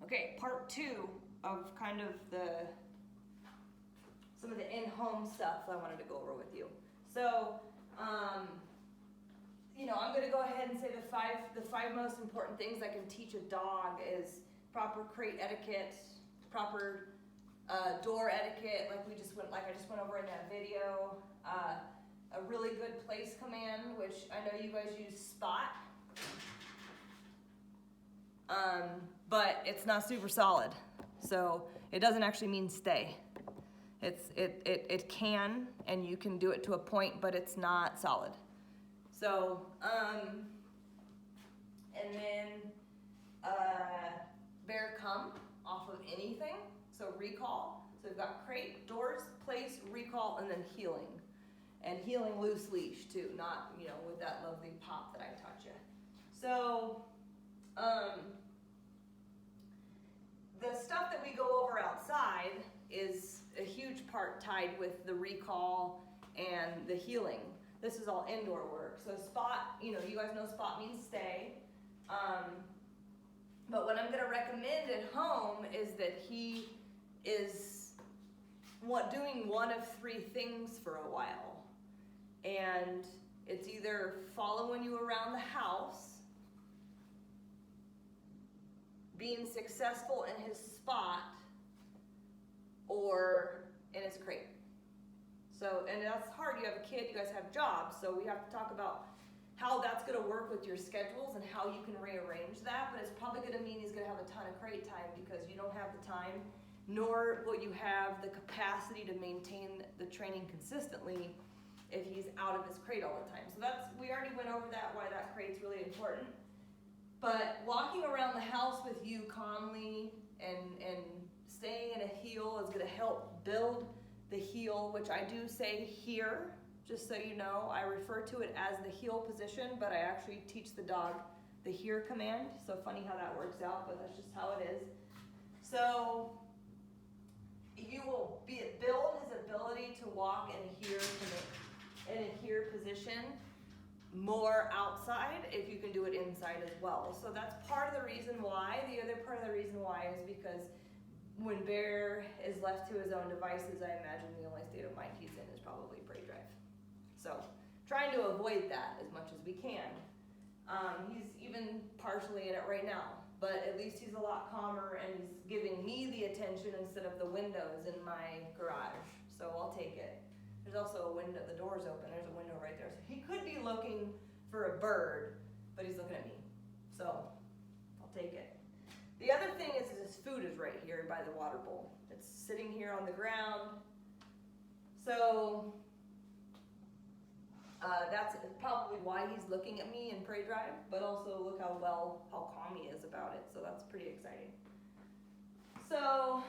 Okay, part two of kind of some of the in-home stuff I wanted to go over with you. So, I'm going to go ahead and say the five most important things I can teach a dog is proper crate etiquette, proper door etiquette, like I just went over in that video. A really good place command, which I know you guys use Spot, but it's not super solid, so it doesn't actually mean stay. It can, and you can do it to a point, but it's not solid. So, and then bear come off of anything. So recall. So we've got crate, doors, place, recall, and then healing. And healing loose leash too, not, with that lovely pop that I taught you. So, the stuff that we go over outside is a huge part tied with the recall and the healing. This is all indoor work. So Spot, you guys know Spot means stay. But what I'm going to recommend at home is that he is doing one of three things for a while. And it's either following you around the house, being successful in his spot, or in his crate. So, and that's hard. You have a kid, you guys have jobs, so we have to talk about how that's going to work with your schedules and how you can rearrange that. But it's probably going to mean he's going to have a ton of crate time because you don't have the time, nor will you have the capacity to maintain the training consistently if he's out of his crate all the time. So we already went over that, why that crate's really important. But walking around the house with you calmly and staying in a heel is going to help build the heel, which I do say here, just so you know. I refer to it as the heel position, but I actually teach the dog the here command. So funny how that works out, but that's just how it is. So you will build his ability to walk in a here position more outside if you can do it inside as well. So that's part of the reason why. The other part of the reason why is because when Bear is left to his own devices, I imagine the only state of mind he's in is probably prey drive. So trying to avoid that as much as we can. He's even partially in it right now, but at least he's a lot calmer and he's giving me the attention instead of the windows in my garage. So I'll take it. There's also a window, the door's open, there's a window right there. So he could be looking for a bird, but he's looking at me. So I'll take it. The other thing is his food is right here by the water bowl. It's sitting here on the ground. So that's probably why he's looking at me in prey drive, but also look how calm he is about it. So that's pretty exciting. So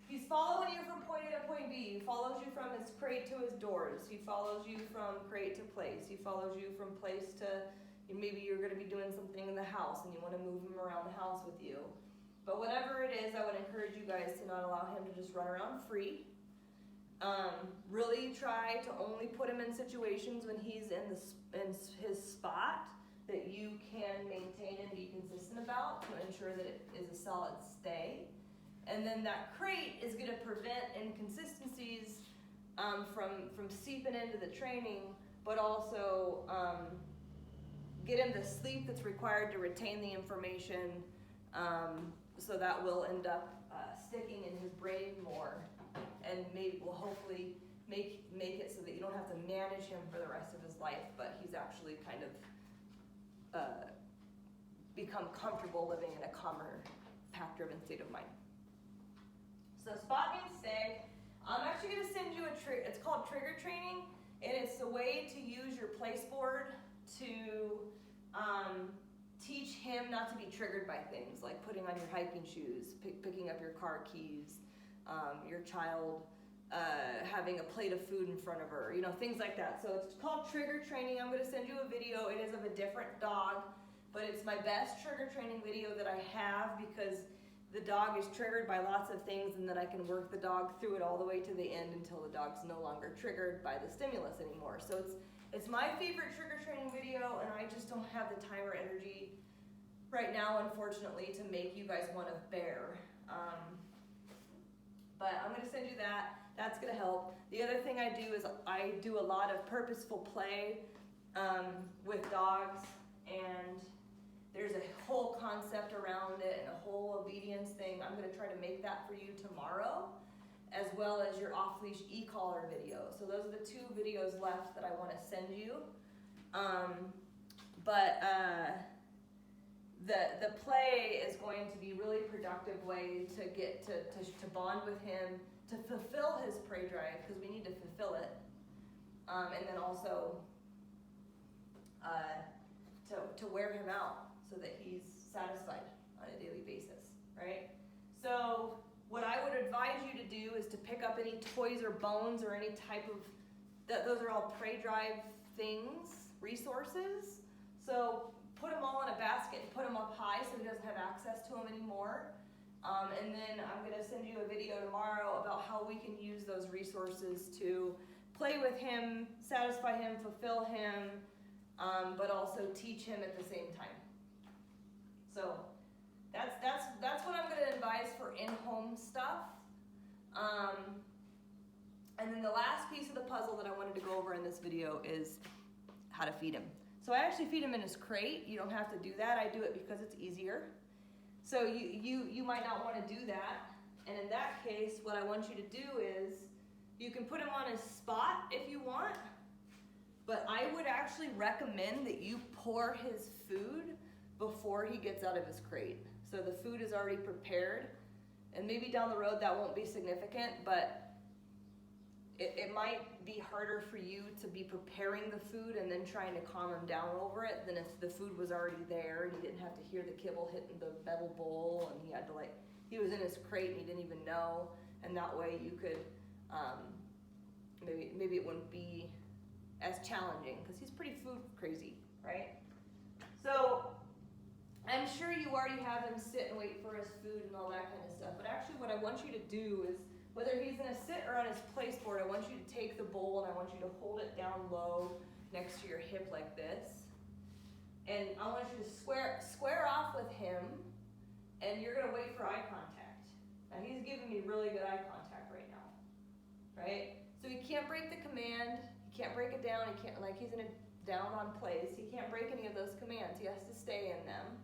he's following you from point A to point B. He follows you from his crate to his doors. He follows you from crate to place. He follows you from place to, maybe you're going to be doing something in the house and you want to move him around the house with you. But whatever it is, I would encourage you guys to not allow him to just run around free. Really try to only put him in situations when he's in his spot that you can maintain and be consistent about to ensure that it is a solid stay. And then that crate is going to prevent inconsistencies from seeping into the training, but also get him the sleep that's required to retain the information, so that will end up sticking in his brain more, and maybe will hopefully make it so that you don't have to manage him for the rest of his life, but he's actually kind of become comfortable living in a calmer, pack-driven state of mind. So Spot means stay. I'm actually going to send you it's called trigger training, and it's a way to use your place board to teach him not to be triggered by things like putting on your hiking shoes, picking up your car keys, your child having a plate of food in front of her, things like that. So it's called trigger training. I'm going to send you a video. It is of a different dog, but it's my best trigger training video that I have because the dog is triggered by lots of things, and then I can work the dog through it all the way to the end until the dog's no longer triggered by the stimulus anymore. So it's my favorite trigger training video, and I just don't have the time or energy right now, unfortunately, to make you guys want to bear. But I'm going to send you that. That's going to help. The other thing I do is I do a lot of purposeful play with dogs, and there's a whole concept around it and a whole obedience thing. I'm going to try to make that for you tomorrow, as well as your off-leash e-collar video. So those are the 2 videos left that I want to send you. The play is going to be a really productive way to get to bond with him, to fulfill his prey drive, because we need to fulfill it, and then also to wear him out so that he's satisfied on a daily basis, right? So what I would advise you to do is to pick up any toys or bones or any type of, those are all prey drive things, resources. So put them all in a basket and put them up high so he doesn't have access to them anymore. And then I'm going to send you a video tomorrow about how we can use those resources to play with him, satisfy him, fulfill him, but also teach him at the same time. So that's what I'm going to advise for in-home stuff. And then the last piece of the puzzle that I wanted to go over in this video is how to feed him. So I actually feed him in his crate. You don't have to do that. I do it because it's easier. So you might not want to do that. And in that case, what I want you to do is you can put him on his spot if you want, but I would actually recommend that you pour his food before he gets out of his crate. So the food is already prepared, and maybe down the road that won't be significant, but it might be harder for you to be preparing the food and then trying to calm him down over it than if the food was already there and he didn't have to hear the kibble hitting the metal bowl, and he had to he was in his crate and he didn't even know, and that way you could, maybe it wouldn't be as challenging, because he's pretty food crazy, right? So I'm sure you already have him sit and wait for his food and all that kind of stuff, but actually what I want you to do is, whether he's gonna sit or on his place board, I want you to take the bowl and I want you to hold it down low next to your hip like this. And I want you to square off with him, and you're gonna wait for eye contact. Now he's giving me really good eye contact right now, right? So he can't break the command, he can't break it down, he can't, he's in a down on place, he can't break any of those commands, he has to stay in them.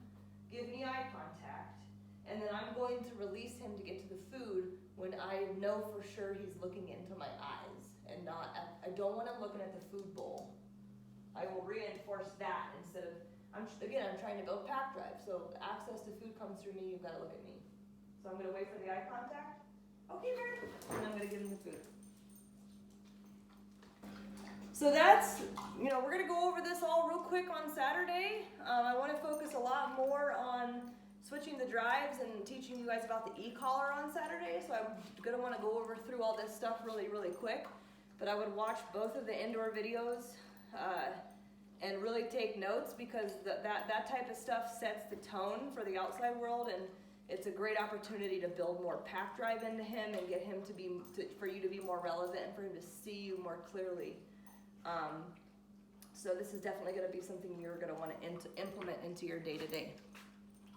Give me eye contact, and then I'm going to release him to get to the food when I know for sure he's looking into my eyes and not I don't want him looking at the food bowl. I will reinforce that instead of, I'm trying to build pack drive, so access to food comes through me, you've got to look at me. So I'm going to wait for the eye contact. Okay, Bear. And I'm going to give him the food. So that's, we're going to go over this all real quick on Saturday. I want to focus a lot more on switching the drives and teaching you guys about the e-collar on Saturday. So I'm going to want to go through all this stuff really, really quick. But I would watch both of the indoor videos and really take notes, because that type of stuff sets the tone for the outside world, and it's a great opportunity to build more pack drive into him and get him for you to be more relevant and for him to see you more clearly. So this is definitely going to be something you're going to want to implement into your day-to-day.